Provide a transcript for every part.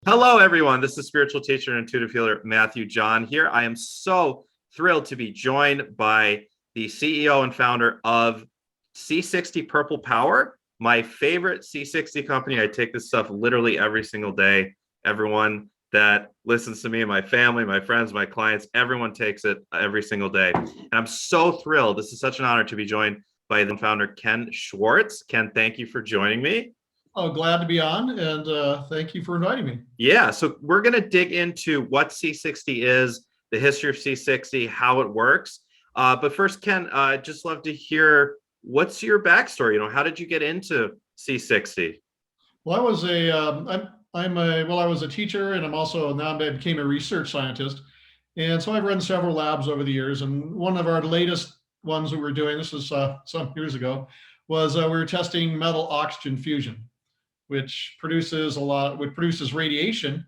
Hello, everyone. This is spiritual teacher and intuitive healer Matthew John here. I am so thrilled to be joined by the CEO and founder of C60 Purple Power, my favorite C60 company. I take this stuff literally every single day. Everyone that listens to me, my family, my friends, my clients, everyone takes it every single day. And I'm so thrilled. This is such an honor to be joined by the founder, Ken Swartz. Ken, thank you for joining me. Oh, glad to be on, and thank you for inviting me. Yeah, so we're going to dig into what C60 is, the history of C60, how it works. But first, Ken, I'd just love to hear what's your backstory. How did you get into C60? Well, I was I was a teacher, and I became a research scientist, and so I've run several labs over the years. And one of our latest ones we were doing, this was some years ago, was we were testing metal oxygen fusion, which produces radiation.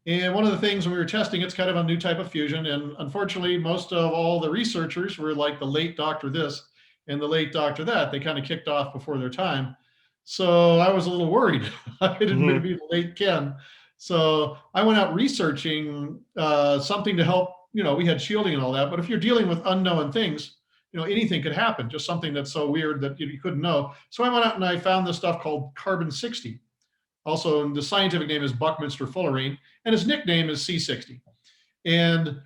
And one of the things when we were testing, it's kind of a new type of fusion. And unfortunately, most of all the researchers were like the late Dr. this and the late Dr. that. They kind of kicked off before their time. So I was a little worried. I didn't want to be the late Ken. So I went out researching something to help. We had shielding and all that. But if you're dealing with unknown things, anything could happen, just something that's so weird that you couldn't know. So I went out and I found this stuff called carbon 60. Also, the scientific name is Buckminster Fullerene, and his nickname is C60. And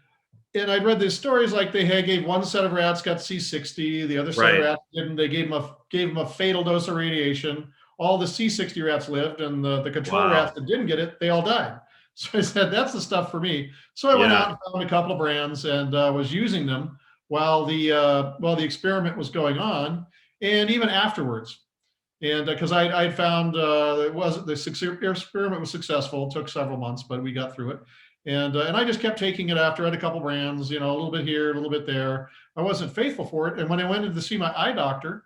I read these stories like they gave one set of rats got C60, the other set of rats didn't. They gave them a fatal dose of radiation. All the C60 rats lived, and the control rats that didn't get it, they all died. So I said, that's the stuff for me. So I went out and found a couple of brands and was using them while the experiment was going on, and even afterwards. And because I found the experiment was successful. It took several months, but we got through it. And I just kept taking it after. I had a couple brands, a little bit here, a little bit there. I wasn't faithful for it. And when I went in to see my eye doctor,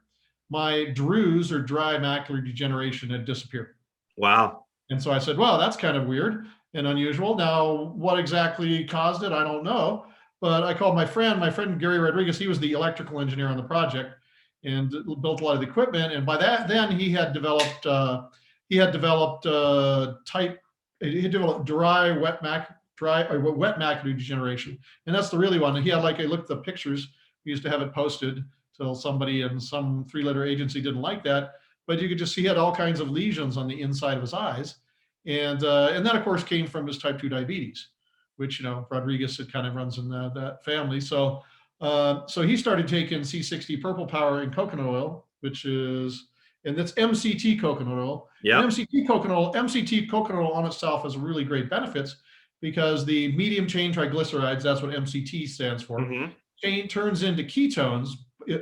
my DRUs, or dry macular degeneration, had disappeared. Wow. And so I said, well, that's kind of weird and unusual. Now, what exactly caused it, I don't know. But I called my friend Gary Rodriguez. He was the electrical engineer on the project and built a lot of the equipment. And by then he had developed dry wet macular degeneration, and that's the really one. And he had I looked at the pictures. We used to have it posted till somebody in some 3-letter agency didn't like that, but you could just see he had all kinds of lesions on the inside of his eyes, and that of course came from his type 2 diabetes, which Rodriguez kind of runs in that family. So he started taking C60 Purple Power and coconut oil, and that's MCT coconut oil. Yeah. MCT coconut oil on itself has really great benefits because the medium chain triglycerides, that's what MCT stands for, turns into ketones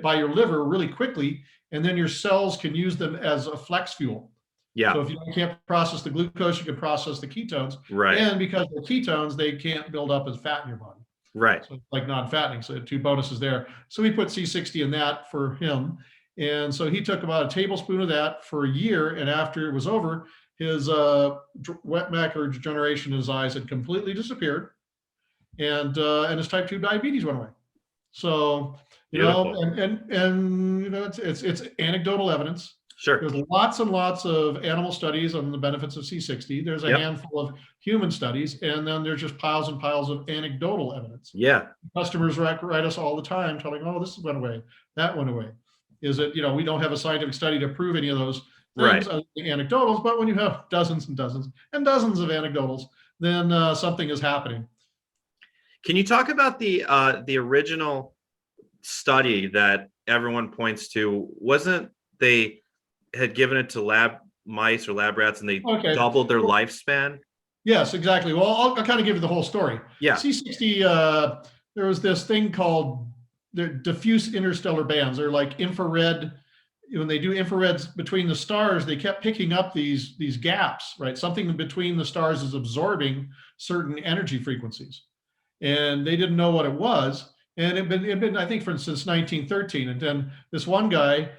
by your liver really quickly, and then your cells can use them as a flex fuel. Yeah. So if you can't process the glucose, you can process the ketones. Right. And because they're ketones, they can't build up as fat in your body. Right. So it's like non-fattening. So 2 bonuses there. So we put C60 in that for him. And so he took about a tablespoon of that for a year. And after it was over, his wet macular degeneration in his eyes had completely disappeared. And his type 2 diabetes went away. So, it's anecdotal evidence. Sure. There's lots and lots of animal studies on the benefits of C60. There's a handful of human studies, and then there's just piles and piles of anecdotal evidence. Yeah. Customers write us all the time telling, oh, this went away, that went away. Is it, we don't have a scientific study to prove any of those things, the anecdotals, but when you have dozens and dozens and dozens of anecdotals, then something is happening. Can you talk about the original study that everyone points to? Wasn't they had given it to lab mice or lab rats and they doubled their lifespan? Yes, exactly. Well, I'll kind of give you the whole story. Yeah. C60, there was this thing called the diffuse interstellar bands. They're like infrared. When they do infrareds between the stars, they kept picking up these gaps, right? Something between the stars is absorbing certain energy frequencies. And they didn't know what it was. And it had been, I think, since 1913. And then this one guy,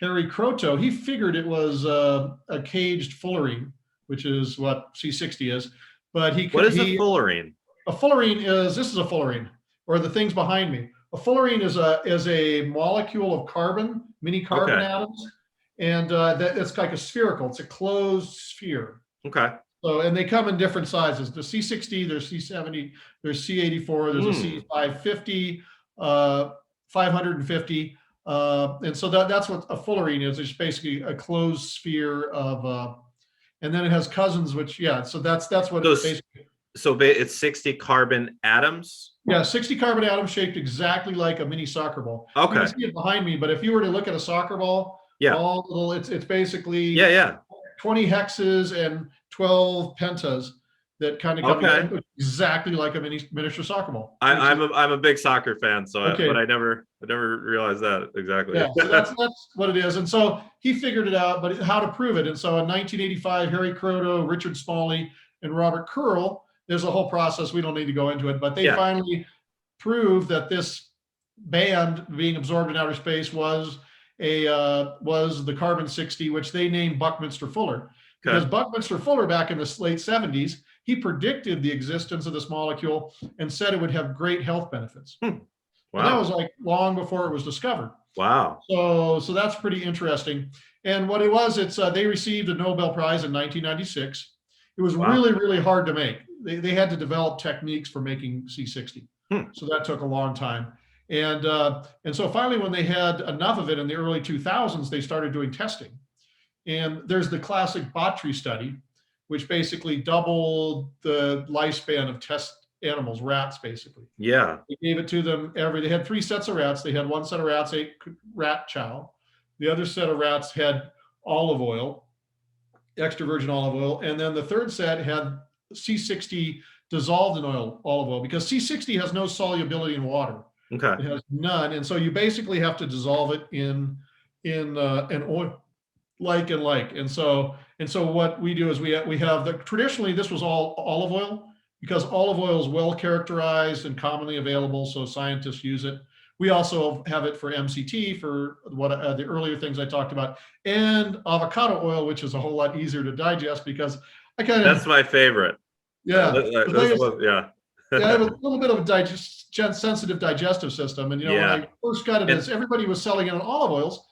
Harry Croteau, he figured it was a caged fullerene, which is what C60 is. But what is a fullerene? A fullerene this is a fullerene, or the things behind me. A fullerene is a molecule of carbon, mini carbon atoms, and it's like a spherical. It's a closed sphere. Okay. So, and they come in different sizes. The C60, there's C70, there's C84, there's a C550, 550. And so that's what a fullerene is. It's basically a closed sphere of, and then it has cousins, which, yeah, so that's what it's basically. So it's 60 carbon atoms? Yeah, 60 carbon atoms shaped exactly like a mini soccer ball. Okay. You can see it behind me, but if you were to look at a soccer ball, yeah, all little, it's basically 20 hexes and 12 pentas that kind of come together exactly like a miniature soccer ball. I'm a big soccer fan, so but I never realized that exactly. Yeah, so that's what it is. And so he figured it out, but how to prove it. And so in 1985, Harry Croto, Richard Smalley, and Robert Curl, there's a whole process. We don't need to go into it, but they finally proved that this band being absorbed in outer space was the carbon 60, which they named Buckminster Fuller. Because Buckminster Fuller, back in the late 70s, he predicted the existence of this molecule and said it would have great health benefits. Wow. And that was like long before it was discovered. Wow. So that's pretty interesting. And what it was, they received a Nobel Prize in 1996. It was really, really hard to make. They had to develop techniques for making C60. So that took a long time. And so finally, when they had enough of it in the early 2000s, they started doing testing. And there's the classic Botry study, which basically doubled the lifespan of test animals, rats, basically. Yeah. They gave it to them they had 3 sets of rats. They had one set of rats ate rat chow. The other set of rats had olive oil, extra virgin olive oil. And then the third set had C60 dissolved in olive oil, because C60 has no solubility in water. Okay. It has none. And so you basically have to dissolve it in an oil, like. And so what we do is we have traditionally this was all olive oil, because olive oil is well characterized and commonly available, so scientists use it. We also have it for MCT, for what the earlier things I talked about, and avocado oil, which is a whole lot easier to digest, because that's my favorite. Yeah. I have a little bit of a sensitive digestive system. And, when I first got it, everybody was selling it in olive oils.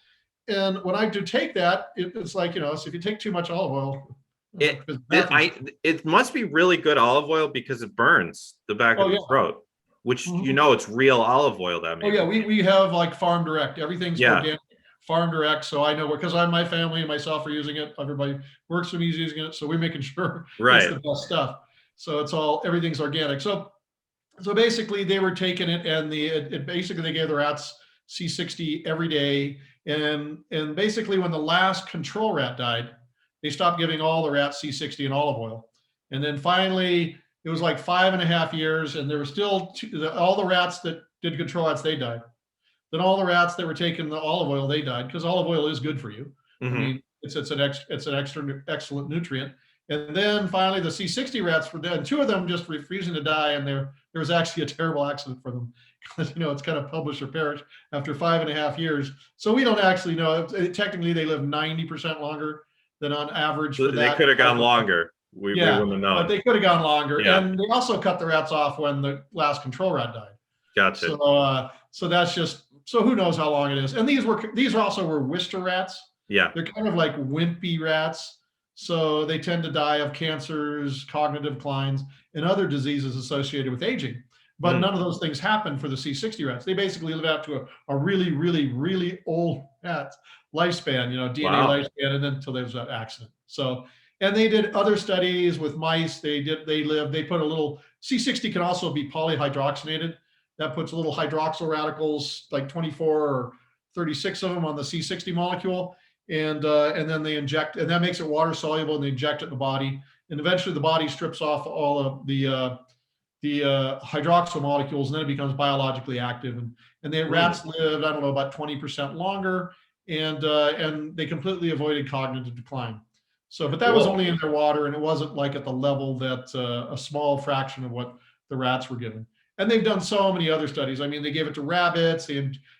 And when I do take that, it's like, so if you take too much olive oil, it must be really good olive oil, because it burns the back of the throat, which, it's real olive oil that makes. Oh, yeah. We have like farm direct. Everything's organic, farm direct. So I know, because my family and myself are using it. Everybody works for me using it. So we're making sure it's the best stuff. So everything's organic. So basically they were taking it, and basically they gave the rats C60 every day. And basically when the last control rat died, they stopped giving all the rats C60 and olive oil. And then finally it was like 5.5 years, and there were still all the rats that did control rats, they died. Then all the rats that were taking the olive oil, they died, because olive oil is good for you. I mean, it's an excellent nutrient. And then finally the C60 rats were dead. 2 of them just refusing to die, and there was actually a terrible accident for them, because it's kind of publish or perish after 5.5 years. So we don't actually know. Technically they live 90% longer than on average. They could have gone longer. We wouldn't have known. But they could have gone longer. Yeah. And they also cut the rats off when the last control rat died. Gotcha. So that's just, so who knows how long it is. And these also were Worcester rats. Yeah. They're kind of like wimpy rats. So they tend to die of cancers, cognitive declines, and other diseases associated with aging. But none of those things happen for the C60 rats. They basically live out to a really, really, really old rat lifespan, DNA lifespan, and then until there's that accident. So, and they did other studies with mice. They put a little, C60 can also be polyhydroxynated. That puts little hydroxyl radicals, like 24 or 36 of them on the C60 molecule. And then they inject, and that makes it water soluble, and they inject it in the body. And eventually the body strips off all of the hydroxyl molecules, and then it becomes biologically active. And the rats lived, I don't know, about 20% longer, and they completely avoided cognitive decline. So, but that was only in their water, and it wasn't like at the level that a small fraction of what the rats were given. And they've done so many other studies. I mean, they gave it to rabbits. They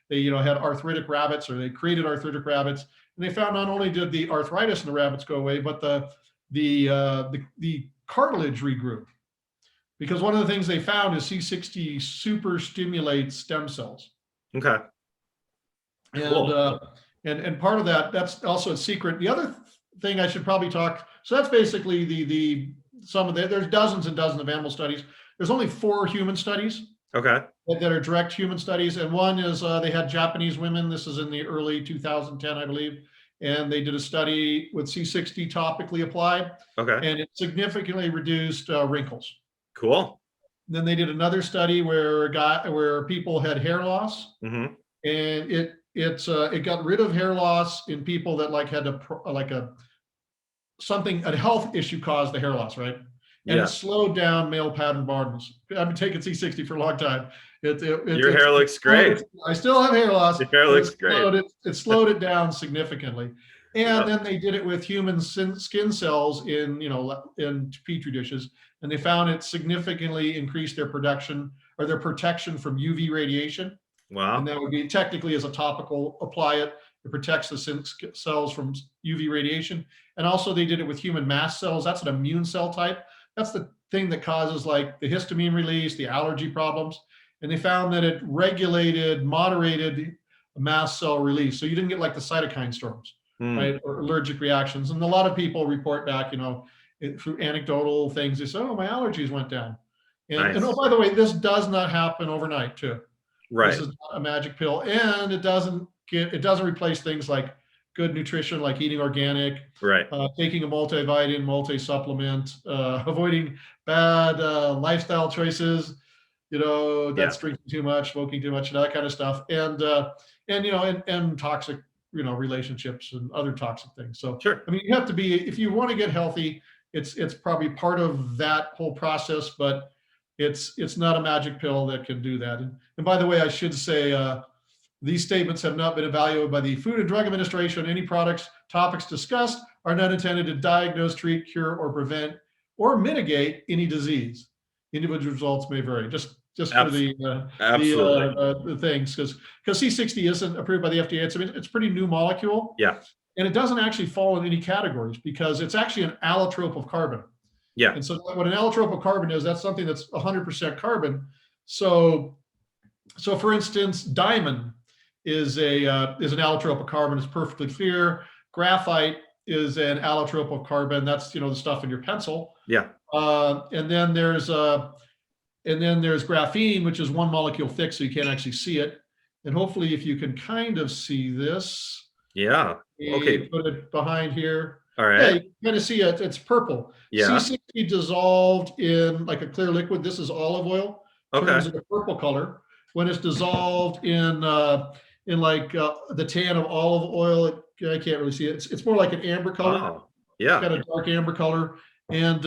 had arthritic rabbits, or they created arthritic rabbits, and they found not only did the arthritis in the rabbits go away, but the cartilage regrew. Because one of the things they found is C60 super stimulates stem cells. Okay. And part of that's also a secret. The other thing I should probably talk, so that's basically the there's dozens and dozens of animal studies. There's only 4 human studies Okay. that are direct human studies. And one is they had Japanese women. This is in the early 2010, I believe. And they did a study with C60 topically applied, Okay. and it significantly reduced wrinkles. Cool. Then they did another study where people had hair loss, Mm-hmm. and it got rid of hair loss in people that had a health issue caused the hair loss, right? And Yeah. it slowed down male pattern baldness. I've been taking C60 for a long time. Your hair looks great. I still have hair loss. Your hair looks great. It slowed it down significantly. And then they did it with human skin cells in petri dishes, and they found it significantly increased their production or their protection from UV radiation. Wow. And that would be technically as a topical, apply it. It protects the cells from UV radiation. And also they did it with human mast cells. That's an immune cell type. That's the thing that causes like the histamine release, the allergy problems. And they found that it moderated mast cell release. So you didn't get like the cytokine storms, right? Or allergic reactions. And a lot of people report back, through anecdotal things. They say, oh, my allergies went down. And oh, by the way, this does not happen overnight too. Right. This is not a magic pill. And it doesn't replace things like good nutrition, like eating organic, right, taking a multivitamin, multi-supplement, avoiding bad lifestyle choices, that's drinking too much, smoking too much, and that kind of stuff, and toxic, relationships and other toxic things. So, sure. I mean, you have to be, if you want to get healthy, it's probably part of that whole process, but it's not a magic pill that can do that. And by the way, I should say, these statements have not been evaluated by the Food and Drug Administration. Any topics discussed are not intended to diagnose, treat, cure, or prevent or mitigate any disease. Individual results may vary. Just for the things, because C60 isn't approved by the FDA. It's a pretty new molecule. Yeah. And it doesn't actually fall in any categories because it's actually an allotrope of carbon. Yeah. And so what an allotrope of carbon is, that's something that's 100% carbon. So for instance, diamond is an allotrope of carbon. It's perfectly clear. Graphite is an allotrope of carbon. That's the stuff in your pencil. Yeah. And then there's graphene, which is one molecule thick, so you can't actually see it. And hopefully, if you can kind of see this. Yeah. Okay. Put it behind here. All right. Yeah, you can kind of see it. It's purple. Yeah. C60 dissolved in like a clear liquid. This is olive oil. Turns into purple color. When it's dissolved in the tan of olive oil, I can't really see it. It's more like an amber color. Wow. Yeah. It's got a dark amber color. And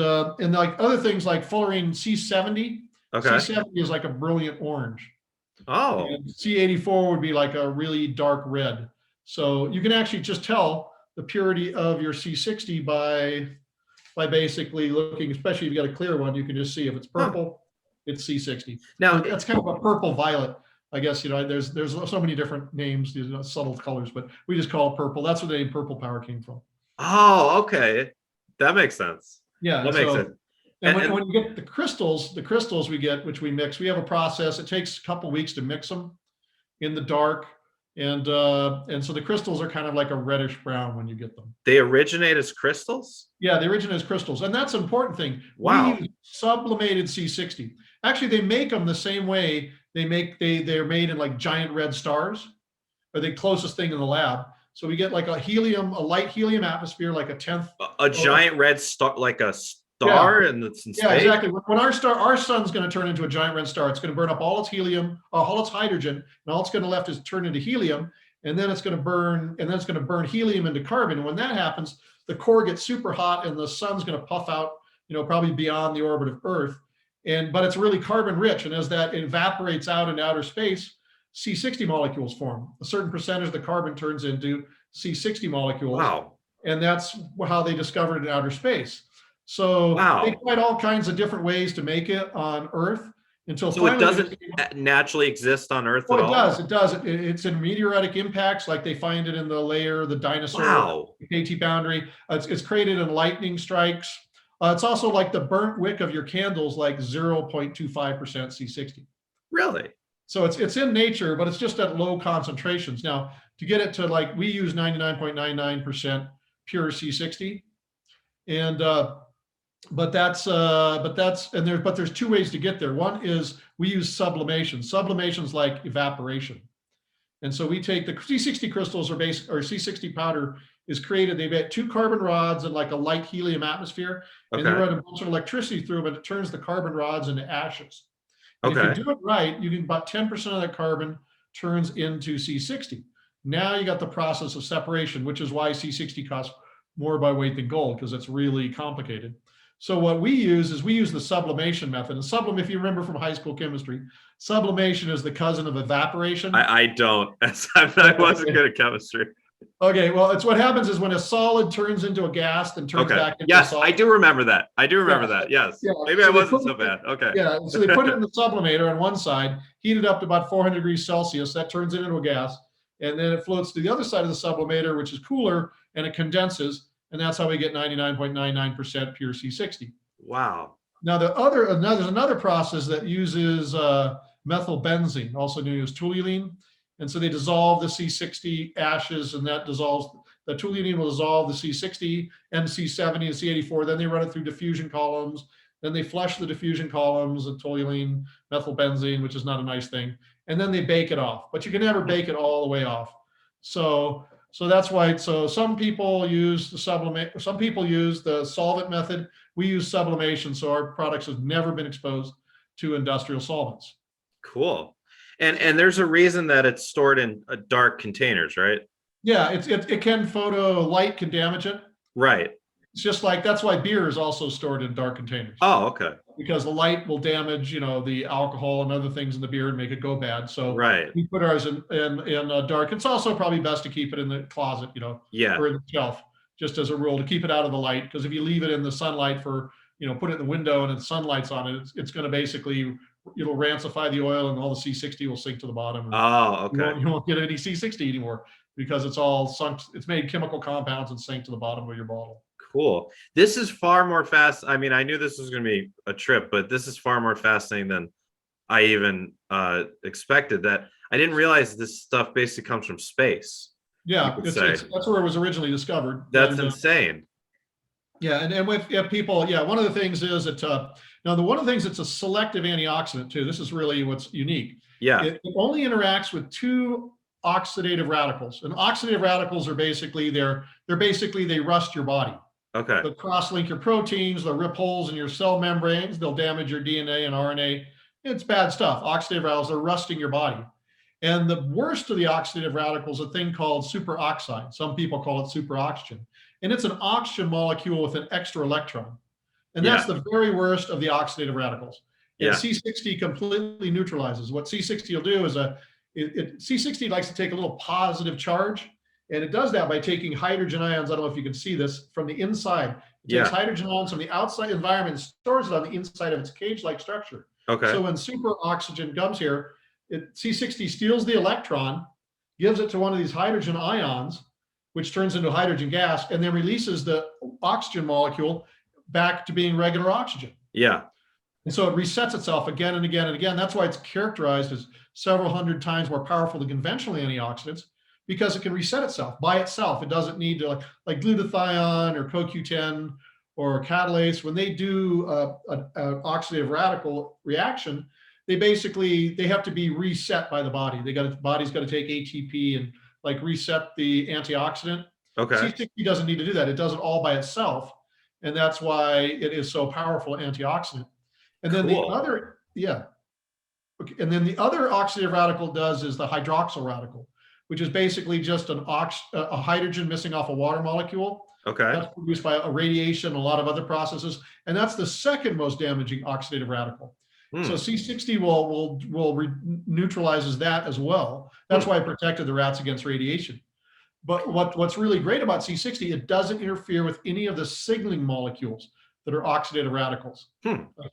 like other things like Fullerene C70. Okay. C70 is like a brilliant orange. Oh. And C84 would be like a really dark red. So you can actually just tell the purity of your C60 by basically looking, especially if you got a clear one, you can just see if it's purple, it's C60. Now that's kind of a purple violet. I guess, there's so many different names, these subtle colors, but we just call it purple. That's where the name Purple Power came from. Oh, okay. That makes sense. Yeah. That makes sense. And when you get the crystals we get, which we mix, we have a process. It takes a couple weeks to mix them in the dark. And so the crystals are kind of like a reddish brown when you get them. They originate as crystals? Yeah, they originate as crystals. And that's an important thing. Wow. We use sublimated C60. Actually, they make them the same way they're made in like giant red stars, or the closest thing in the lab. So we get like a light helium atmosphere, like a 10th. A giant red star, like a star, and it's in space? Yeah, exactly. When our sun's going to turn into a giant red star, it's going to burn up all its helium, all its hydrogen, and all it's going to left is turn into helium, and then it's going to burn helium into carbon. And when that happens, the core gets super hot, and the sun's going to puff out, probably beyond the orbit of Earth. But it's really carbon rich, and as that evaporates out into outer space, C60 molecules form. A certain percentage of the carbon turns into C60 molecules. Wow. And that's how they discovered it in outer space. So they tried all kinds of different ways to make it on Earth until finally. So it doesn't naturally exist on Earth at all? It does. It's in meteoritic impacts, like they find it in the layer, the dinosaur, the KT boundary. It's created in lightning strikes. It's also like the burnt wick of your candles, like 0.25% C60. Really? So it's in nature, but it's just at low concentrations. Now, to get it to we use 99.99% pure C60. And but there's two ways to get there. One is we use sublimation. Sublimation is like evaporation. And so we take the C60 crystals or C60 powder is created. They've got 2 carbon rods and like a light helium atmosphere, and they Okay. run a bunch of electricity through them, and it turns the carbon rods into ashes. And Okay. if you do it right, you can about 10% of that carbon turns into C60. Now you got the process of separation, which is why C60 costs more by weight than gold, because it's really complicated. So what we use is we use the sublimation method. And if you remember from high school chemistry, sublimation is the cousin of evaporation. I don't. I wasn't good at chemistry. Okay, well, it's what happens is when a solid turns into a gas, then turns Okay. back into Yes, a solid. I do remember that. I do remember that. Yes. Yeah. Maybe So I they wasn't put so bad. Okay. Yeah, so they put it in the sublimator on one side, heat it up to about 400 degrees Celsius. That turns it into a gas, and then it floats to the other side of the sublimator, which is cooler, and it condenses, and that's how we get 99.99% pure C60. Wow. Now, there's another process that uses methylbenzene, also known as toluene. And so they dissolve the C60 ashes, and that dissolves, the toluene will dissolve the C60 and C70 and C84. Then they run it through diffusion columns. Then they flush the diffusion columns of toluene, methylbenzene, which is not a nice thing. And then they bake it off, but you can never bake it all the way off. So that's why, so some people use the solvent method. We use sublimation, so our products have never been exposed to industrial solvents. Cool. And there's a reason that it's stored in dark containers, right? Yeah, it can light can damage it. Right. It's just like, that's why beer is also stored in dark containers. Oh, okay. Because the light will damage, the alcohol and other things in the beer and make it go bad. So right. We put ours in dark. It's also probably best to keep it in the closet, yeah, or in the shelf, just as a rule, to keep it out of the light. Because if you leave it in the sunlight put it in the window and the sunlight's on it, it's going to basically, it'll rancify the oil and all the C60 will sink to the bottom. Oh, okay. You won't get any C60 anymore because it's all sunk. It's made chemical compounds and sink to the bottom of your bottle. Cool. This is far more fast. I mean, I knew this was going to be a trip, but this is far more fascinating than I even expected. That I didn't realize this stuff basically comes from space. Yeah, that's where it was originally discovered. That's insane. Yeah, and with people, one of the things is that one of the things, it's a selective antioxidant too. This is really what's unique. Yeah, it only interacts with 2 oxidative radicals, and oxidative radicals are basically they rust your body. Okay. They'll cross-link your proteins, they'll rip holes in your cell membranes, they'll damage your DNA and RNA. It's bad stuff. Oxidative radicals are rusting your body. And the worst of the oxidative radicals is a thing called superoxide. Some people call it superoxygen. And it's an oxygen molecule with an extra electron. And that's the very worst of the oxidative radicals. And C60 completely neutralizes. What C60 will do is C60 likes to take a little positive charge. And it does that by taking hydrogen ions. I don't know if you can see this from the inside. It takes hydrogen ions from the outside environment and stores it on the inside of its cage-like structure. Okay. So when superoxygen comes here, C60 steals the electron, gives it to one of these hydrogen ions, which turns into hydrogen gas, and then releases the oxygen molecule back to being regular oxygen. Yeah. And so it resets itself again and again and again. That's why it's characterized as several hundred times more powerful than conventional antioxidants, because it can reset itself by itself. It doesn't need to, like glutathione or CoQ10 or catalase. When they do an oxidative radical reaction, they have to be reset by the body. Body's got to take ATP and reset the antioxidant. Okay. C60 doesn't need to do that. It does it all by itself, and that's why it is so powerful antioxidant. And then the other oxidative radical is the hydroxyl radical, which is basically just a hydrogen missing off a water molecule. Okay. That's produced by a radiation and a lot of other processes, and that's the second most damaging oxidative radical. So C60 will neutralizes that as well. That's why it protected the rats against radiation. But what's really great about C60, it doesn't interfere with any of the signaling molecules that are oxidative radicals.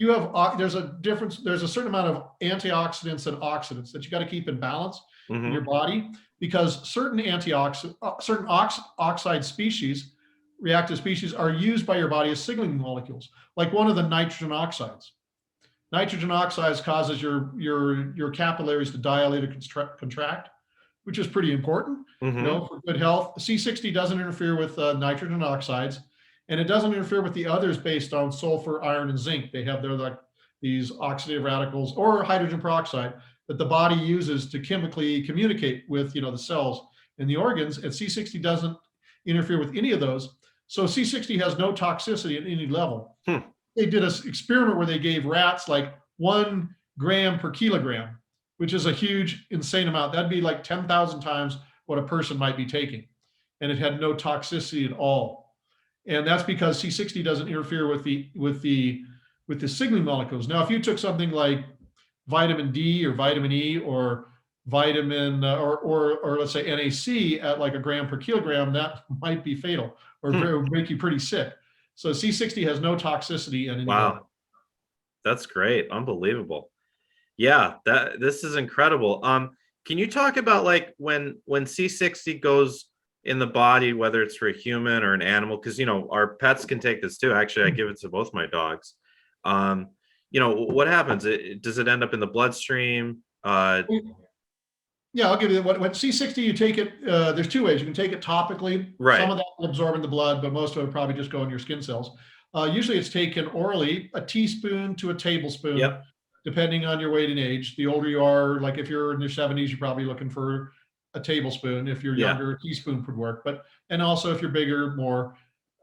You have there's a difference. There's a certain amount of antioxidants and oxidants that you got to keep in balance in your body, because certain oxide species, reactive species, are used by your body as signaling molecules. Like one of the nitrogen oxides. Nitrogen oxides causes your capillaries to dilate or contract, which is pretty important, for good health. C60 doesn't interfere with nitrogen oxides. and it doesn't interfere with the others based on sulfur, iron, and zinc. They have their like these oxidative radicals or hydrogen peroxide that the body uses to chemically communicate with the cells and the organs, and C60 doesn't interfere with any of those. So C60 has no toxicity at any level. They did an experiment where they gave rats like 1 gram per kilogram, which is a huge, insane amount. That'd be like 10,000 times what a person might be taking. And it had no toxicity at all. And that's because C60 doesn't interfere with the signaling molecules. Now, if you took something like vitamin D or vitamin E or vitamin or let's say NAC at like 1 gram per kilogram, that might be fatal or make you pretty sick. So C60 has no toxicity in any way. Wow, that's great, unbelievable. Yeah, this is incredible. Can you talk about like when C60 goes in the body, whether it's for a human or an animal? Because our pets can take this too. Actually, I give it to both my dogs. What happens? Does it end up in the bloodstream? Yeah, I'll give you what C60, you take it, there's 2 ways. You can take it topically. Right. Some of that will absorb in the blood, but most of it will probably just go in your skin cells. Usually it's taken orally, a teaspoon to a tablespoon, Yep. depending on your weight and age. The older you are, like if you're in your 70s, you're probably looking for a tablespoon. If you're younger, a teaspoon would work. And also if you're bigger, more.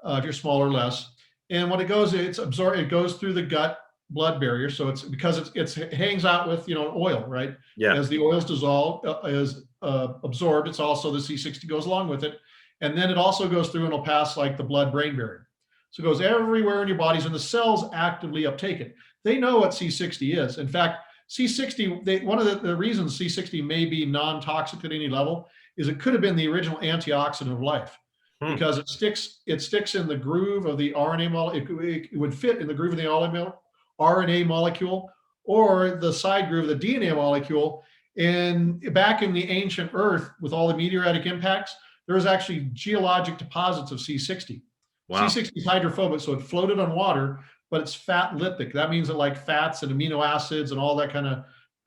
If you're smaller, less. And when it goes, it goes through the gut blood barrier. So it's because it hangs out with oil, right? Yeah. As the oils dissolve, is absorbed, it's also the C60 goes along with it, and then it also goes through and it'll pass like the blood-brain barrier. So it goes everywhere in your bodies, and the cells actively uptake it. They know what C60 is. In fact, C60, one of the reasons C60 may be non-toxic at any level is it could have been the original antioxidant of life. Because it sticks in the groove of the RNA molecule. It would fit in the groove of the RNA molecule or the side groove of the DNA molecule. And back in the ancient Earth, with all the meteoritic impacts, there was actually geologic deposits of C60. Wow. C60 is hydrophobic, so it floated on water, but it's fat lithic. That means it like fats and amino acids and all that kind of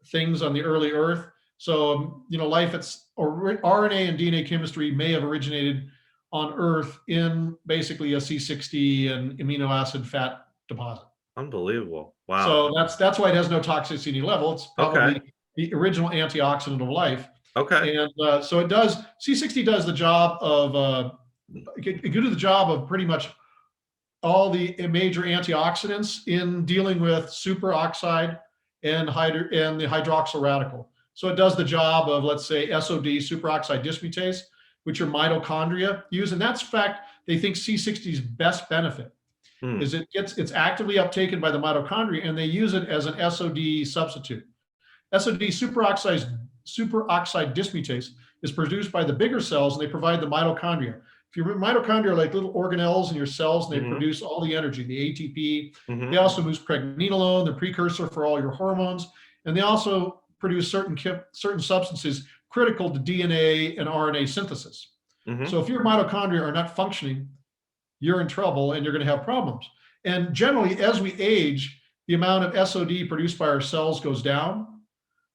things on the early Earth. So, life, RNA and DNA chemistry may have originated on Earth in basically a C60 and amino acid fat deposit. Unbelievable. Wow. So that's why it has no toxicity level. It's probably the original antioxidant of life. Okay. And so C60 does the job of, it do the job of pretty much all the major antioxidants in dealing with superoxide and the hydroxyl radical. So it does the job of, let's say, SOD, superoxide dismutase, which your mitochondria use. And that's fact, they think C60's best benefit is it's actively uptaken by the mitochondria, and they use it as an SOD substitute. SOD, superoxide dismutase, is produced by the bigger cells, and they provide the mitochondria. If your mitochondria are like little organelles in your cells, and they produce all the energy, the ATP. They also produce pregnenolone, the precursor for all your hormones, and they also produce certain substances critical to DNA and RNA synthesis. So if your mitochondria are not functioning, you're in trouble and you're going to have problems. And generally, as we age, the amount of SOD produced by our cells goes down.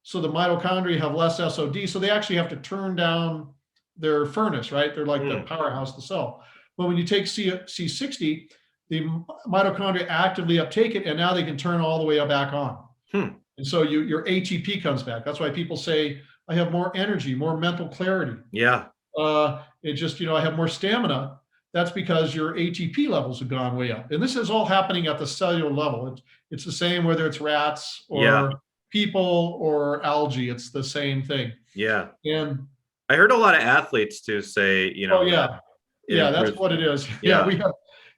So the mitochondria have less SOD. So they actually have to turn down their furnace, right? They're like the powerhouse of the cell. But when you take C60, the mitochondria actively uptake it, and now they can turn all the way back on. And so your ATP comes back. That's why people say, I have more energy, more mental clarity. Yeah. It just, I have more stamina. That's because your ATP levels have gone way up. And this is all happening at the cellular level. It's the same whether it's rats or people or algae. It's the same thing. Yeah. And I heard a lot of athletes too say, that's what it is.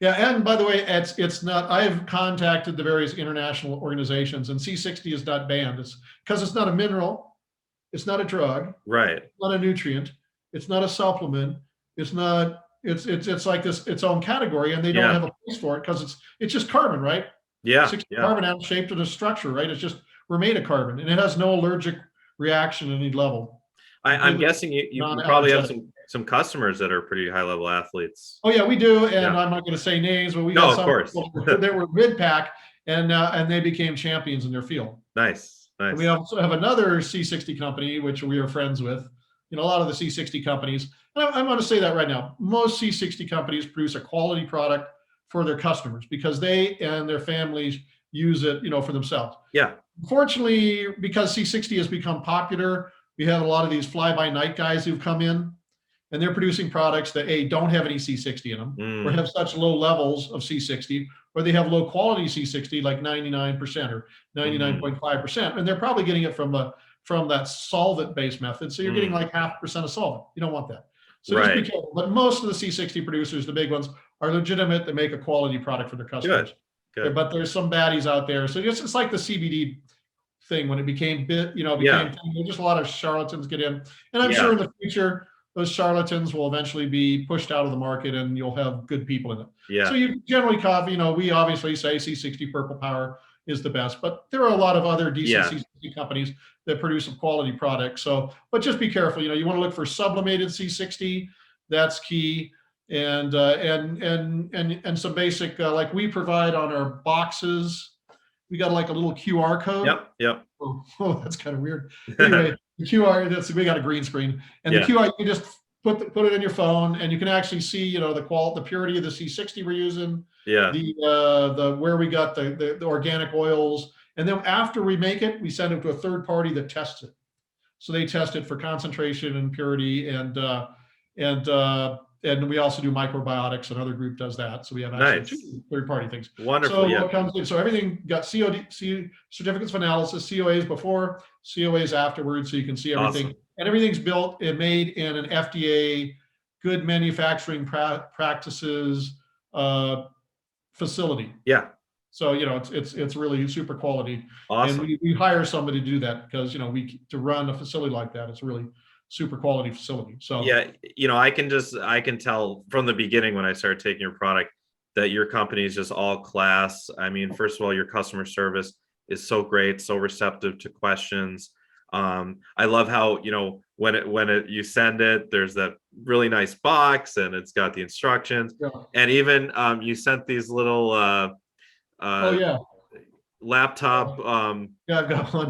And by the way, it's not, I've contacted the various international organizations, and C60 is not banned. It's because it's not a mineral. It's not a drug. Right. It's not a nutrient. It's not a supplement. It's not, it's like its own category, and they don't have a place for it because it's just carbon, right? Yeah. 60 carbon atoms shaped in a structure, right? It's just, we're made of carbon, and it has no allergic reaction at any level. I'm guessing you probably have some customers that are pretty high level athletes. Oh yeah, we do. And I'm not going to say names, but we got some people that were mid-pack, and they became champions in their field. Nice. And we also have another C60 company, which we are friends with. A lot of the C60 companies, and I'm going to say that right now, most C60 companies produce a quality product for their customers because they and their families use it, for themselves. Yeah. Unfortunately, because C60 has become popular, we have a lot of these fly-by-night guys who've come in, and they're producing products that don't have any C60 in them, or have such low levels of C60, or they have low quality C60, like 99% or 99.5%, and they're probably getting it from that solvent-based method. So you're getting like 0.5% of solvent. You don't want that. So just be careful. But most of the C60 producers, the big ones, are legitimate. They make a quality product for their customers. Good. But there's some baddies out there. So it's like the CBD thing when it became just a lot of charlatans get in. And I'm sure in the future, those charlatans will eventually be pushed out of the market and you'll have good people in it. Yeah. So you generally we obviously say C60 Purple Power is the best, but there are a lot of other decent C60 companies that produce some quality products. So, but just be careful. You want to look for sublimated C60. That's key. And some basic, like we provide on our boxes, we got like a little QR code. Yep. Oh, that's kind of weird. Anyway, the QR, we got a green screen, and the QR, you just put it in your phone, and you can actually see, the purity of the C60 we're using. Yeah. The where we got the organic oils, and then after we make it, we send it to a third party that tests it. So they test it for concentration and purity, and we also do microbiotics. Another group does that. So we have actually two third-party things. Wonderful. So what comes in? So everything got certificates of analysis, COAs before, COAs afterwards, so you can see everything. Awesome. And everything's built and made in an FDA good manufacturing practices facility. Yeah. So it's really super quality. Awesome. And we hire somebody to do that because to run a facility like that, it's really super quality facility. So I can tell from the beginning when I started taking your product that your company is just all class. I mean, first of all, your customer service is so great, so receptive to questions. I love how when you send it, there's that really nice box and it's got the instructions, and even you sent these little laptop I've got one.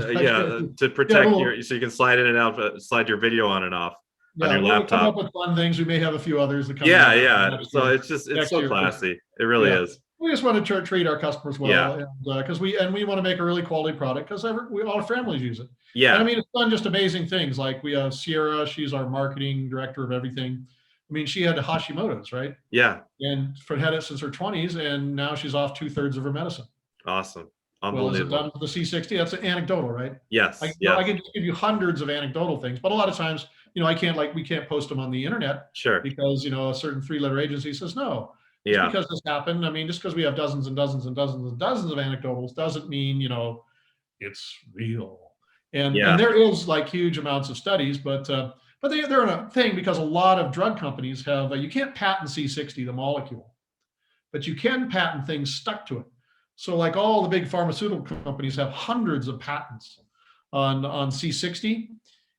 To protect so you can slide in and out, slide your video on and off on your laptop. Come up with fun things. We may have a few others that come so it's so classy. It really is. We just want to treat our customers well, and because we want to make a really quality product because all our families use it. And I mean, it's done just amazing things. Like we have Sierra, she's our marketing director of everything. I mean, she had Hashimoto's, right? Yeah. And had it since her 20s, and now she's off 2/3 of her medicine. Awesome. Well, is it done with the C60? That's an anecdotal, right? Yes. I can just give you hundreds of anecdotal things, but a lot of times, we can't post them on the internet. Sure. Because, a certain 3-letter agency says no. Because this happened. I mean, just because we have dozens and dozens and dozens and dozens of anecdotals doesn't mean, it's real. And there is like huge amounts of studies, but they're a thing because a lot of drug companies have, you can't patent C60, the molecule, but you can patent things stuck to it. So like all the big pharmaceutical companies have hundreds of patents on C60.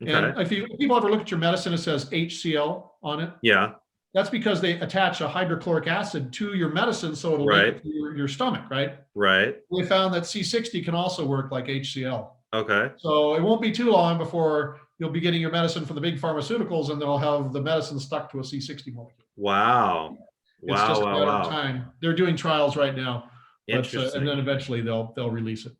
Okay. And if people ever look at your medicine, it says HCl on it. Yeah. That's because they attach a hydrochloric acid to your medicine so it'll link it to your stomach, right? Right. We found that C60 can also work like HCl. Okay. So it won't be too long before you'll be getting your medicine from the big pharmaceuticals and they'll have the medicine stuck to a C60 molecule. Wow. It's just a matter of time. They're doing trials right now. Interesting. And then eventually they'll release it.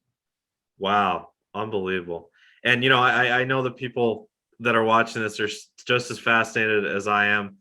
Wow. Unbelievable. And, I know the people that are watching this are just as fascinated as I am.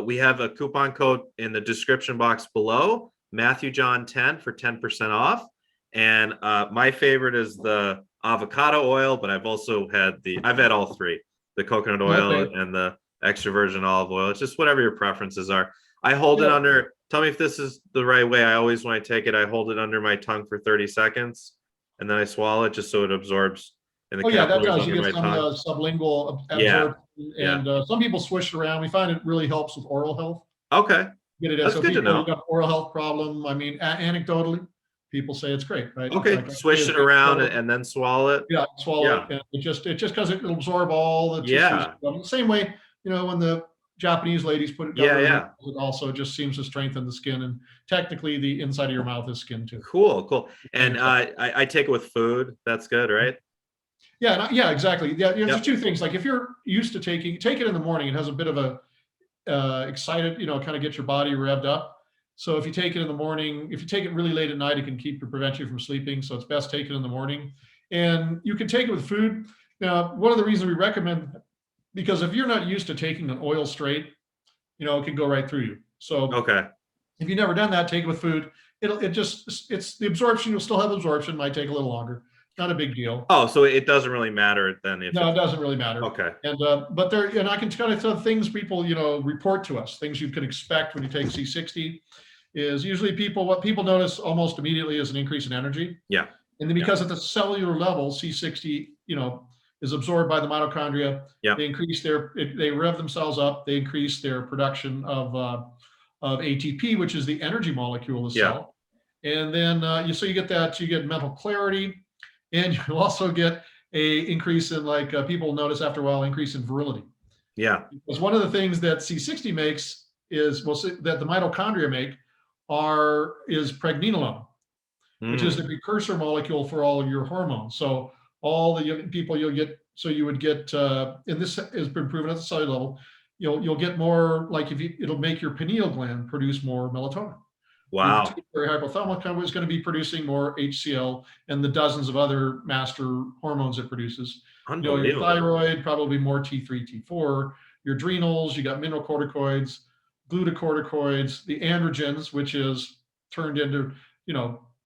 We have a coupon code in the description box below, MatthewJohn10 for 10% off. And my favorite is the avocado oil, but I've had all three, the coconut oil and the extra virgin olive oil. It's just whatever your preferences are. I hold it under, tell me if this is the right way. I always, when I take it, I hold it under my tongue for 30 seconds and then I swallow it just so it absorbs in the that does. You get some sublingual absorption. And some people swish it around. We find it really helps with oral health. Okay. That's good to know. You've got an oral health problem. I mean, anecdotally, people say it's great, right? Okay. Like swish it around and then swallow it. Yeah, swallow it. And it just because it'll absorb all the tissues. The same way, when the Japanese ladies put it down, it also just seems to strengthen the skin. And technically, the inside of your mouth is skin too. Cool. And I take it with food. That's good, right? Yeah, exactly. There's two things. Like if you're used to take it in the morning, it has a bit of a excited, kind of get your body revved up. So if you take it in the morning, if you take it really late at night, it can prevent you from sleeping. So it's best taken in the morning. And you can take it with food. Now, one of the reasons we recommend, because if you're not used to taking an oil straight, it can go right through you. So Okay. if you've never done that, take it with food. It's the absorption, you'll still have absorption, might take a little longer. Not a big deal. Oh, so it doesn't really matter then if No, it doesn't really matter. Okay. And but I can kind of tell things people report to us, things you can expect when you take C60 is usually what people notice almost immediately is an increase in energy. Yeah. And then because at the cellular level, C60 is absorbed by the mitochondria. Yeah. They rev themselves up. They increase their production of ATP, which is the energy molecule of the cell. And then you get mental clarity. And you also get a increase in people notice after a while, increase in virility. Yeah. Because one of the things that C60 makes is, that the mitochondria make is pregnenolone, which is the precursor molecule for all of your hormones. So all the people you would get, and this has been proven at the cellular level, you'll get more, it'll make your pineal gland produce more melatonin. Wow. Your hypothalamic is going to be producing more HCl and the dozens of other master hormones it produces. Your thyroid, probably more T3, T4. Your adrenals, you got mineralocorticoids, glucocorticoids, the androgens, which is turned into,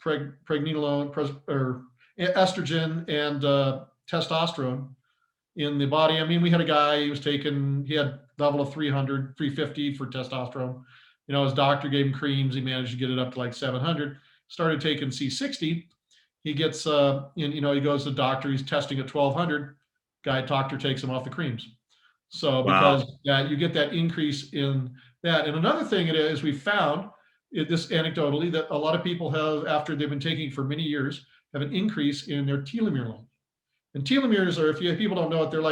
pregnenolone or estrogen and testosterone in the body. I mean, we had a guy, he had level of 300, 350 for testosterone. His doctor gave him creams. He managed to get it up to 700. Started taking C60. He gets, he goes to the doctor. He's testing at 1200. Doctor takes him off the creams. So because you get that increase in that. And another thing it is, we found this anecdotally that a lot of people have, after they've been taking for many years, have an increase in their telomere length. And telomeres are, people don't know it, they're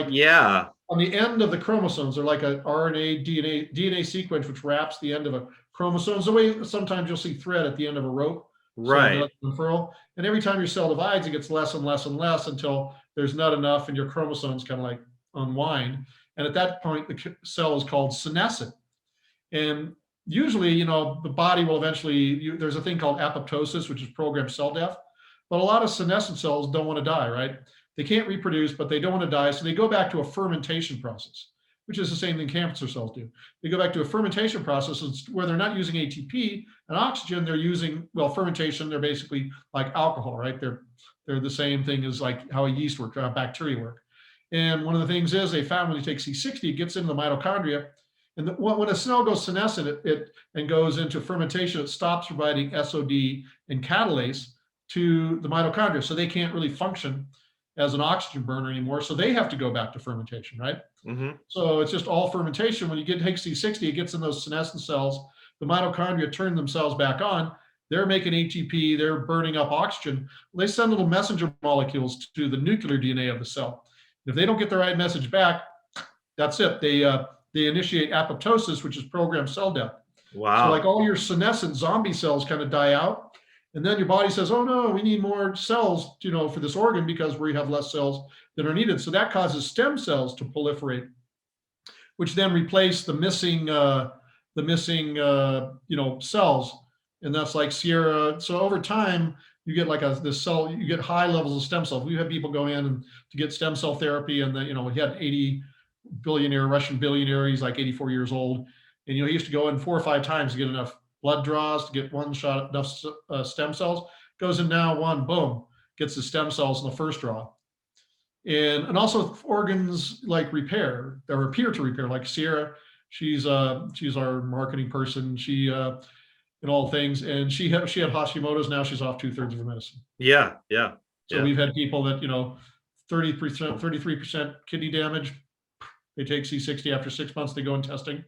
on the end of the chromosomes. They're like an RNA, DNA sequence which wraps the end of a chromosome. The way sometimes you'll see thread at the end of a rope. Right. And every time your cell divides, it gets less and less and less until there's not enough and your chromosomes kind of unwind. And at that point, the cell is called senescent. And usually, the body will eventually, there's a thing called apoptosis, which is programmed cell death. But a lot of senescent cells don't want to die, right? They can't reproduce, but they don't want to die. So they go back to a fermentation process, which is the same thing cancer cells do. They go back to a fermentation process where they're not using ATP and oxygen. They're using, fermentation, they're basically like alcohol, right? They're the same thing as how a yeast works, how bacteria work. And one of the things is they found when you take C60, it gets into the mitochondria. And when a cell goes senescent and goes into fermentation, it stops providing SOD and catalase to the mitochondria. So they can't really function as an oxygen burner anymore. So they have to go back to fermentation, right? Mm-hmm. So it's just all fermentation. When you take C60, it gets in those senescent cells. The mitochondria turn themselves back on. They're making ATP. They're burning up oxygen. They send little messenger molecules to the nuclear DNA of the cell. If they don't get the right message back, that's it. They initiate apoptosis, which is programmed cell death. Wow. So all your senescent zombie cells kind of die out. And then your body says, oh no, we need more cells, for this organ because we have less cells that are needed. So that causes stem cells to proliferate, which then replace the missing cells. And that's like Sierra. So over time, you get you get high levels of stem cells. We had people go in to get stem cell therapy, and then, we had 80 Russian billionaire, he's 84 years old. And, he used to go in 4 or 5 times to get enough blood draws to get one shot, enough stem cells. Goes in now, boom, gets the stem cells in the first draw. And also organs repair, or appear to repair, like Sierra. She's our marketing person. She in all things, and she had Hashimoto's. Now she's off 2/3 of her medicine. Yeah. So we've had people that 30%, 33% kidney damage. They take C60 after 6 months. They go in testing,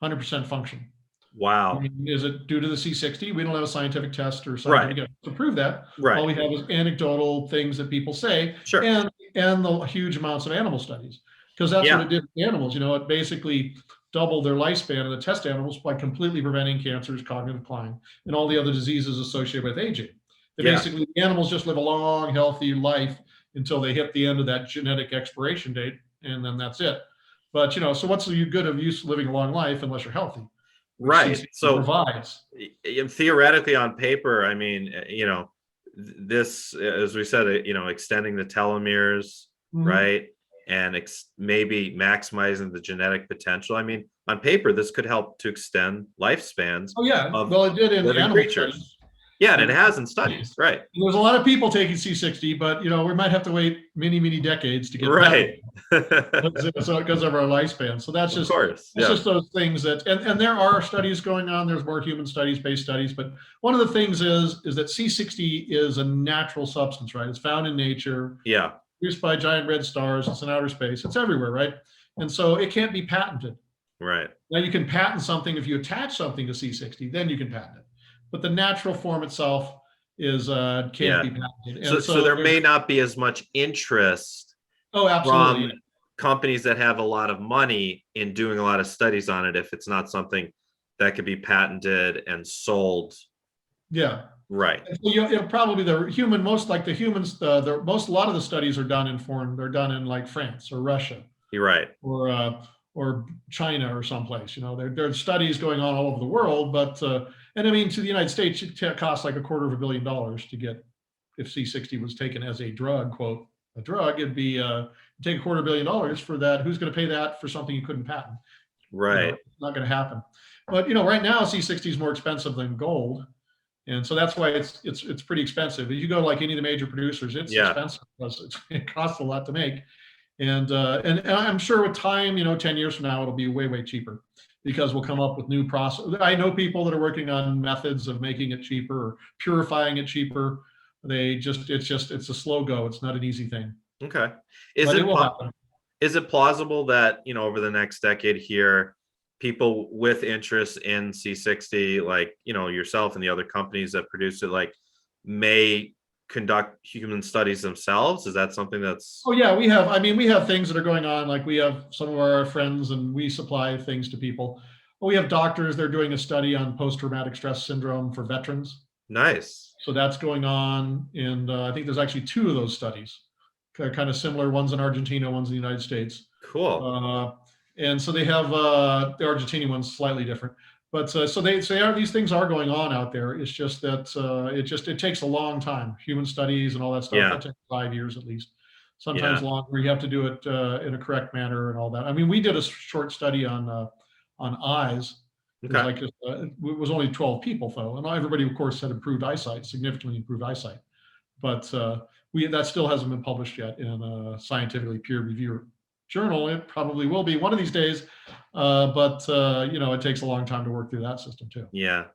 100% function. Wow. Is it due to the C60? We don't have a scientific test or scientific to prove that. Right. All we have is anecdotal things that people say, sure, and the huge amounts of animal studies, because that's what it did to animals. It basically doubled their lifespan in the test animals by completely preventing cancers, cognitive decline, and all the other diseases associated with aging. Basically, the animals just live a long, healthy life until they hit the end of that genetic expiration date, and then that's it. But so what's the good of living a long life unless you're healthy? which Right. C60 So provides. theoretically on paper, I mean, this, as we said, extending the telomeres, right? And maybe maximizing the genetic potential. I mean, on paper, this could help to extend lifespans Oh yeah, of well it did in living animal creatures. studies. Yeah, and it has in studies, right? There's a lot of people taking C60, but we might have to wait many, many decades to get right because of our lifespan. So that's of course, that's yeah. just those things and there are studies going on. There's more human studies, based studies, but one of the things is that C60 is a natural substance, right? It's found in nature. Yeah. Produced by giant red stars. It's in outer space. It's everywhere, right? And so it can't be patented. Right. Now you can patent something if you attach something to C60, then you can patent it. But the natural form itself is can't be patented. And so there may not be as much interest absolutely. from companies that have a lot of money in doing a lot of studies on it if it's not something that could be patented and sold. Yeah. Right. So it'll probably the human, most like the humans, a lot of the studies are done in they're done in like France or Russia. You're right. Or China or someplace. There are studies going on all over the world, but and I mean, to the United States, it costs like $250 million to get, if C60 was taken as a drug, quote, a drug, it'd be take $250 million for that. Who's going to pay that for something you couldn't patent? Right. It's not going to happen. But right now C60 is more expensive than gold. And so that's why it's pretty expensive. If you go like any of the major producers, it's expensive because it costs a lot to make. And I'm sure with time, 10 years from now, it'll be way, way cheaper because we'll come up with new process. I know people that are working on methods of making it cheaper or purifying it cheaper. It's a slow go. It's not an easy thing. Okay. It will happen. Is it plausible that, over the next decade here, people with interest in C60, like, yourself and the other companies that produce it, like, may conduct human studies themselves? Is that something that's... Oh yeah, we have things that are going on. Like we have some of our friends and we supply things to people. We have doctors, they're doing a study on post-traumatic stress syndrome for veterans. Nice. So that's going on. And I think there's actually 2 of those studies. They're kind of similar, one's in Argentina, one's in the United States. Cool. And so they have the Argentinian one's slightly different. But these things are going on out there. It's just that it takes a long time. Human studies and all that stuff, that takes 5 years at least, sometimes longer. You have to do it in a correct manner and all that. I mean, we did a short study on eyes. Okay. It was only 12 people though, and everybody of course had improved eyesight, significantly improved eyesight. But that still hasn't been published yet in a scientifically peer-reviewed journal. It probably will be one of these days, but it takes a long time to work through that system too. Yeah,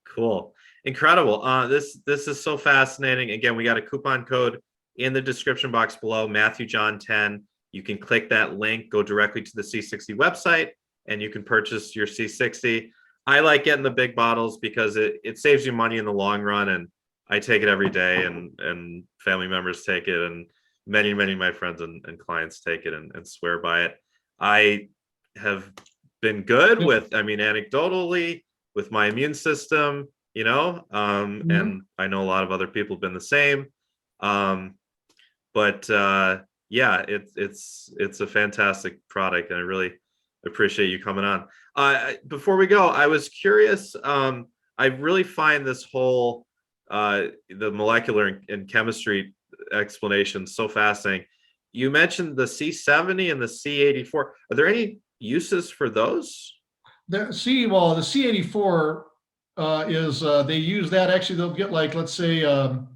cool, incredible. This is so fascinating. Again, we got a coupon code in the description box below, Matthew John 10. You can click that link, go directly to the C60 website, and you can purchase your C60. I like getting the big bottles because it saves you money in the long run, and I take it every day, and family members take it, and many of my friends and clients take it and swear by it. I have been good with, anecdotally, with my immune system, and I know a lot of other people have been the same. But it's a fantastic product, and I really appreciate you coming on. Before we go, I was curious. I really find this whole the molecular and chemistry explanation so fascinating. You mentioned the C70 and the C84. Are there any uses for those? The C84 is they use that. Actually, they'll get like, let's say, they'll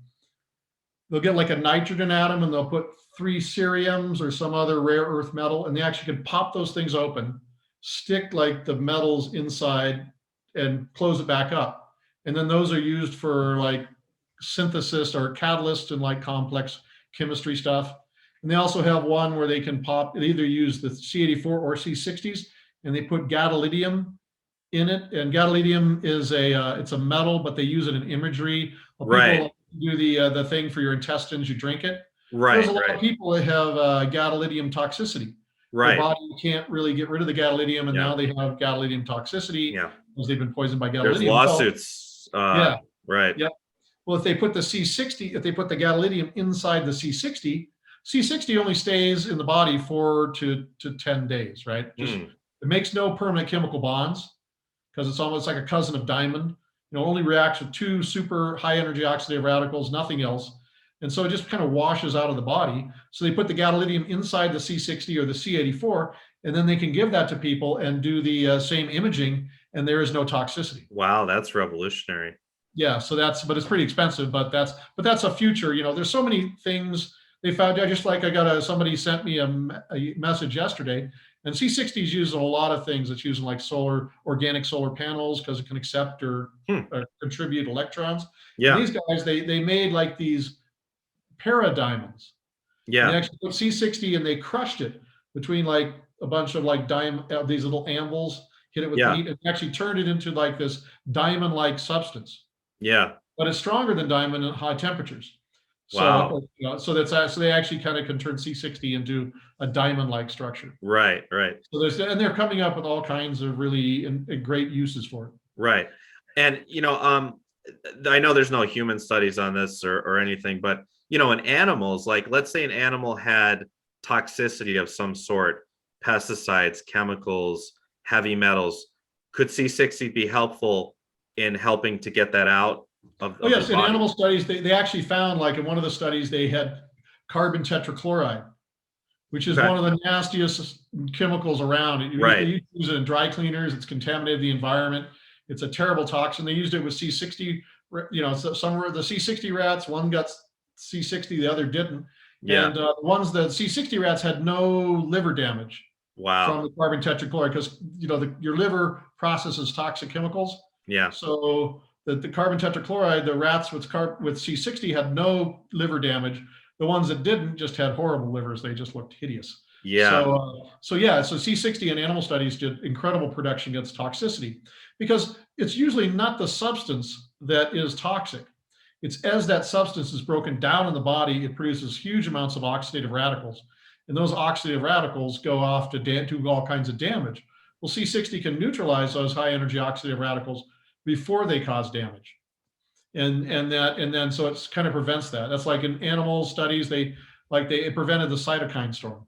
get like a nitrogen atom and they'll put 3 ceriums or some other rare earth metal, and they actually can pop those things open, stick like the metals inside, and close it back up. And then those are used for like synthesis or catalysts and like complex chemistry stuff. And they also have one where they can they either use the C84 or C60s, and they put gadolinium in it. And gadolinium is it's a metal, but they use it in imagery. Right. People do the thing for your intestines, you drink it. Right. There's a lot of people that have gadolinium toxicity. Right. Their body can't really get rid of the gadolinium, and now they have gadolinium toxicity because they've been poisoned by gadolinium. There's lawsuits. Right. Yeah. Well, if they put the C60, if they put the gadolinium inside the C60, C60 only stays in the body 4 to 10 days, right? It makes no permanent chemical bonds because it's almost like a cousin of diamond. Only reacts with 2 super high energy oxidative radicals, nothing else. And so it just kind of washes out of the body. So they put the gadolinium inside the C60 or the C84, and then they can give that to people and do the same imaging, and there is no toxicity. Wow, that's revolutionary. Yeah, so but it's pretty expensive, but that's a future. There's so many things they found. Somebody sent me a message yesterday, and C60 is used in a lot of things. It's used in like organic solar panels because it can accept or contribute electrons. Yeah. And these guys, they made like these paradiamonds. Yeah. They actually put C60 and they crushed it between like a bunch of like these little anvils, hit it with heat, and actually turned it into like this diamond-like substance. Yeah. But it's stronger than diamond at high temperatures. Wow. So they actually kind of can turn C60 into a diamond-like structure. Right. So they're coming up with all kinds of really great uses for it. Right. And I know there's no human studies on this or anything, but in animals, like let's say an animal had toxicity of some sort, pesticides, chemicals, heavy metals, could C60 be helpful in helping to get that out of yes, in animal studies, they actually found, like in one of the studies, they had carbon tetrachloride, which is one of the nastiest chemicals around. You use it in dry cleaners. It's contaminated the environment. It's a terrible toxin. They used it with C60. Some were the C60 rats. One got C60, the other didn't. Yeah. And the C60 rats had no liver damage. Wow. From the carbon tetrachloride, because your liver processes toxic chemicals. Yeah. So the carbon tetrachloride, the rats with C60 had no liver damage. The ones that didn't just had horrible livers. They just looked hideous. Yeah. So C60 in animal studies did incredible protection against toxicity, because it's usually not the substance that is toxic. It's as that substance is broken down in the body, it produces huge amounts of oxidative radicals. And those oxidative radicals go off to do all kinds of damage. Well, C60 can neutralize those high energy oxidative radicals before they cause damage. And then so it kind of prevents that. That's like in animal studies, it prevented the cytokine storm.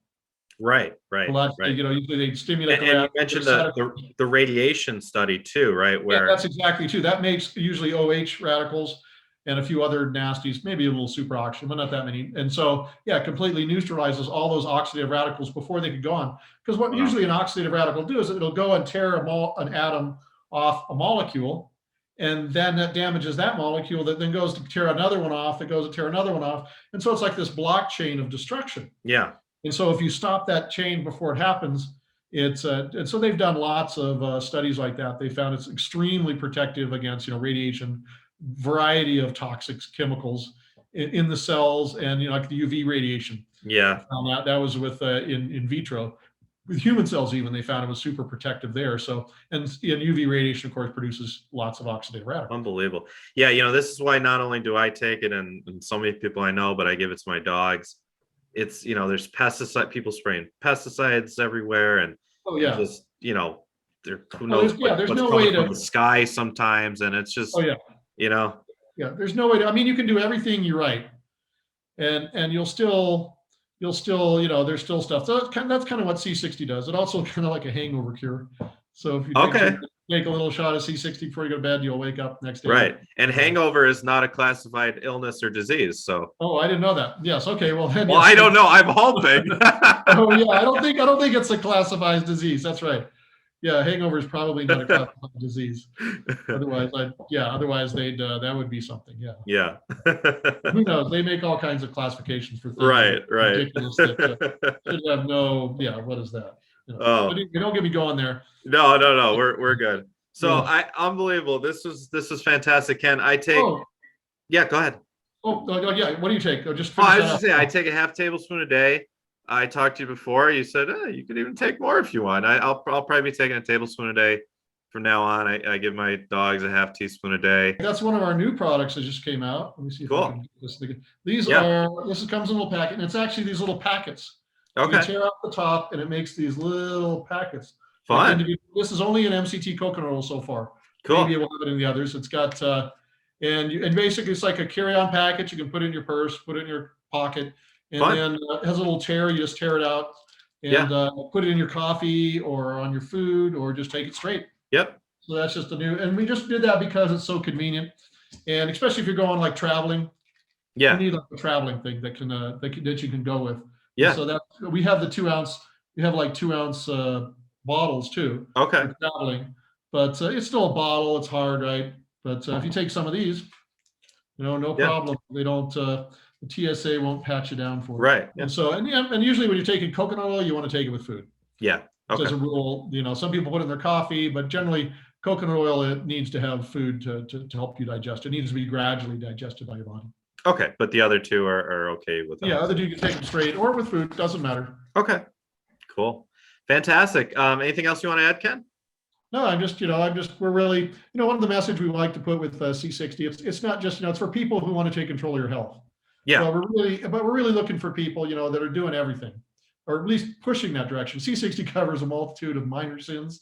Right. Usually they stimulate and you mentioned the radiation study too, right? Where that's exactly true. That makes usually OH radicals and a few other nasties, maybe a little superoxygen, but not that many. And so, completely neutralizes all those oxidative radicals before they could go on. Because what usually an oxidative radical do is it'll go and tear an atom off a molecule, and then that damages that molecule that then goes to tear another one off, that goes to tear another one off. And so it's like this blockchain of destruction. Yeah. And so if you stop that chain before it happens, and so they've done lots of studies like that. They found it's extremely protective against radiation, variety of toxic chemicals in the cells, and like the UV radiation. Yeah. That was with in vitro. With human cells, even, they found it was super protective there. So, and UV radiation, of course, produces lots of oxidative radicals. Unbelievable. Yeah, this is why not only do I take it, and so many people I know, but I give it to my dogs. It's there's people spraying pesticides everywhere, and just who knows what's no coming way from the sky sometimes, and it's just there's no way to. I mean, you can do everything you right, and you'll still there's still stuff. So that's kind of what C60 does. It also kind of like a hangover cure. So if you take a little shot of C60 before you go to bed, you'll wake up next day. Right. And hangover is not a classified illness or disease. So. Oh, I didn't know that. Yes. Okay. Well, then. Well, I don't know. I'm hoping. Oh yeah. I don't think it's a classified disease. That's right. Yeah. Hangover is probably not a classified disease. Otherwise, that would be something. Yeah. Yeah. Who knows? They make all kinds of classifications for things. Right. Ridiculous that should have no. Yeah. What is that? You don't get me going there. No. We're good. So unbelievable. This was fantastic, Ken. Yeah, go ahead. Oh yeah. What do you take? I was just saying, I take a half tablespoon a day. I talked to you before. You said you could even take more if you want. I'll probably be taking a tablespoon a day from now on. I give my dogs a half teaspoon a day. That's one of our new products that just came out. Let me see if I can get this thing. This comes in a little packet, and it's actually these little packets. Okay. You tear out the top, and it makes these little packets. Fun. This is only an Mct Coconut Oil so far. Cool. Maybe we'll have it in the others. It's got and basically it's like a carry-on package. You can put it in your purse, put it in your pocket, and then it has a little tear. You just tear it out and put it in your coffee or on your food, or just take it straight. Yep. So that's just a new, and we just did that because it's so convenient. And especially if you're going like traveling, you Yeah. need like a traveling thing that can, that you can go with. Yeah. So that we have the 2 ounce, we have like 2 ounce bottles too Okay. for traveling, but it's still a bottle. It's hard, right? But if you take some of these, no Yeah. problem. They don't, the TSA won't pat you down for it. Right. Yeah. And so, and usually when you're taking coconut oil, you want to take it with food. Yeah. As Okay. a rule, some people put it in their coffee, but generally coconut oil, it needs to have food to help you digest. It needs to be gradually digested by your body. Okay. But the other two are okay with that. Yeah, other two you can take them straight or with food, doesn't matter. Okay. Cool. Fantastic. Anything else you want to add, Ken? No, we're really, one of the message we like to put with C60, it's not just, it's for people who want to take control of your health. Yeah. But we're really looking for people, that are doing everything, or at least pushing that direction. C60 covers a multitude of minor sins,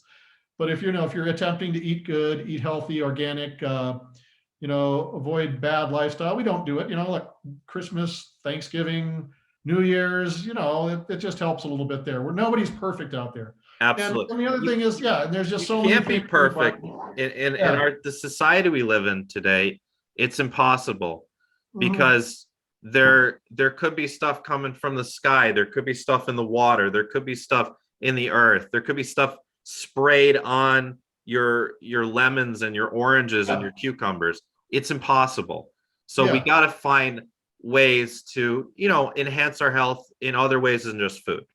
but if you're attempting to eat good, eat healthy, organic, avoid bad lifestyle, we don't do it. Like Christmas, Thanksgiving, New Year's, it just helps a little bit there. Where nobody's perfect out there. Absolutely. And the other thing is, and there's just so many. Can't be perfect in the society we live in today. It's impossible because there could be stuff coming from the sky. There could be stuff in the water. There could be stuff in the earth. There could be stuff sprayed on your lemons and your oranges and your cucumbers. It's impossible. So we got to find ways to, enhance our health in other ways than just food.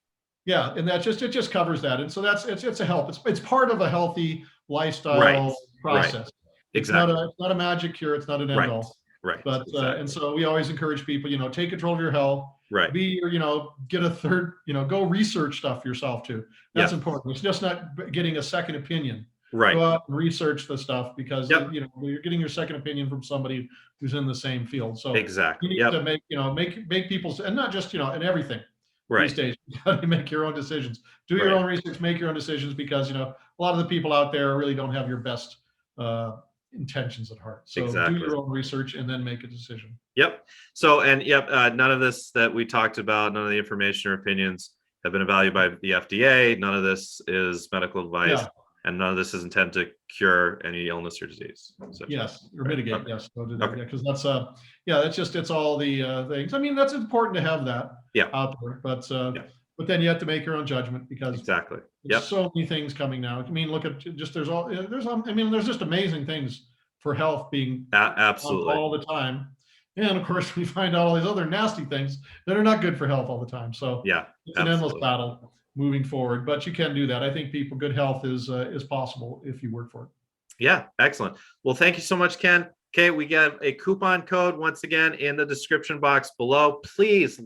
Yeah, and it just covers that. And so it's a help. It's part of a healthy lifestyle process. Right. Exactly. It's not a magic cure. It's not an end all. Right. But exactly. And so we always encourage people, take control of your health. Right. Get a third, go research stuff yourself too. That's important. It's just not getting a second opinion. Right. Go out and research the stuff because you're getting your second opinion from somebody who's in the same field. So exactly. You need to make people, and not just in everything. Right. These days, you got to make your own decisions. Do your own research, make your own decisions, because a lot of the people out there really don't have your best intentions at heart. So do your own research and then make a decision. Yep. So none of this that we talked about, none of the information or opinions have been evaluated by the FDA. None of this is medical advice, and none of this is intended to cure any illness or disease. Yes, or mitigate. Okay. Yes, don't do that. Because that's it's all the things. I mean, that's important to have that out there, but then you have to make your own judgment because there's so many things coming now. I mean, look at just there's just amazing things for health being absolutely all the time. And of course, we find out all these other nasty things that are not good for health all the time. So it's an endless battle moving forward, but you can do that. I think good health is possible if you work for it. Yeah, excellent. Well, thank you so much, Ken. Okay, we got a coupon code once again in the description box below. Please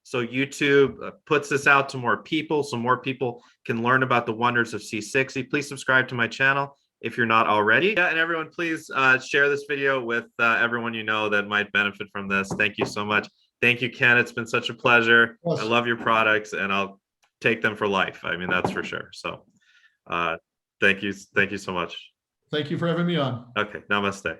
so YouTube puts this out to more people, so more people can learn about the wonders of C60. Please subscribe to my channel if you're not already. And everyone, please share this video with everyone you know that might benefit from this. Thank you so much. Thank you, Ken. It's been such a pleasure. Yes. I love your products, and I'll take them for life. I mean, that's for sure. So thank you so much. Thank you for having me on. Okay, namaste.